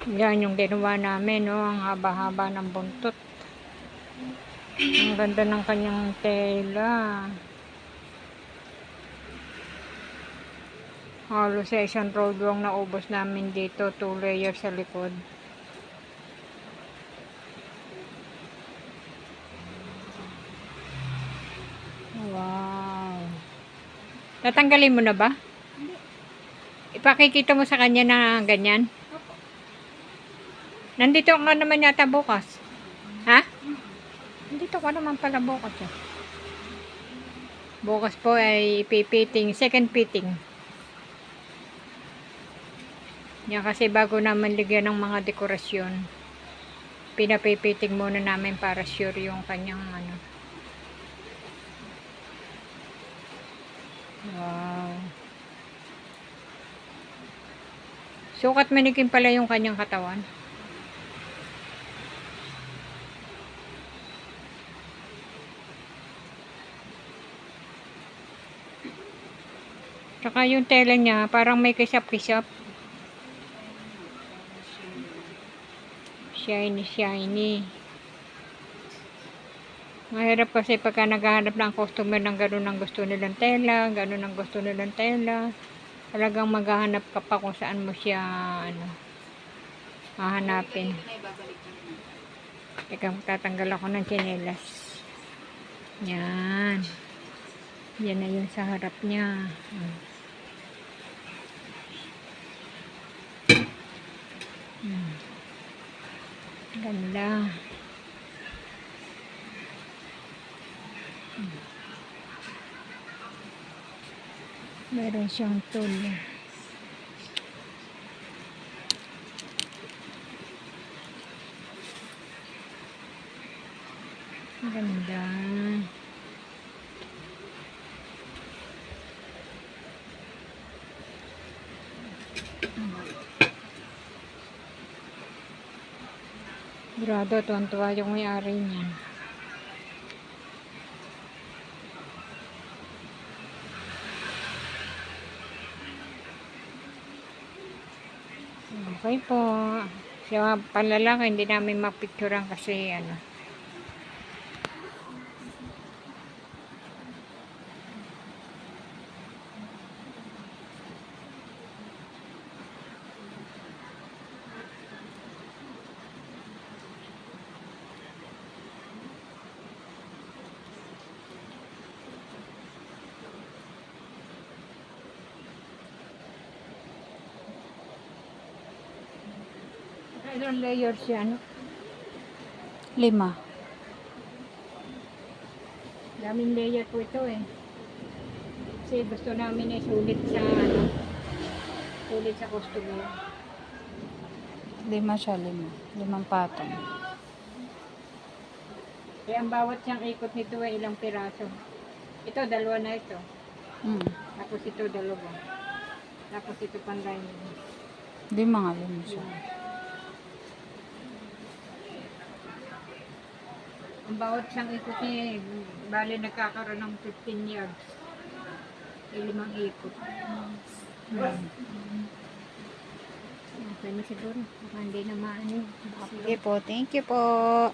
Yan yung ginawa namin, no? Ang haba-haba ng buntot. Ang ganda ng kanyang tela. Halos sa isang roll lang naubos namin dito. 2 layers sa likod. Wow. Tatanggalin mo na ba? Hindi. Ipakikita mo sa kanya na ganyan. Nandito ka naman yata bukas. Ha? Nandito ka naman pala bukas. Eh. Bukas po ay ipipiting, second fitting. Yan kasi bago naman ligyan ng mga dekorasyon, pinapipiting muna namin para sure yung kanyang ano. Wow. Sukat manikin pala yung kanyang katawan. Tsaka yung tela niya, parang may kisap-kisap. Shiny, shiny. Mahirap kasi pagka naghahanap ng customer ng gano'n ang gusto nilang tela, gano'n ang gusto nilang tela. Talagang maghahanap ka pa kung saan mo siya, ano, hahanapin. Teka, tatanggal ako ng tsinelas. Yan. Yan na yun sa harap niya. Ganda. Meron siyang tool. Ganda. Grado, tuwan-tuwa yung may-ari niyan. Okay po. Sa panlalaki, hindi namin mapicturean kasi ano. Ilang layers yan? 5. Daming layer po ito eh. Kasi gusto namin eh sulit sa ano, sulit sa customer. 5 siya, 5. 5 patong. Kaya ang bawat siyang ikot nito ay ilang piraso. Ito, 2 na ito. Tapos ito, 2. Tapos ito pang lining. 5 nga, 5 siya. Ang bawat siyang ikot niya, bali nagkakaroon ng 15 yards. 5 ikot. Okay na siguro. Baka hindi na maano. Sige po, thank you po.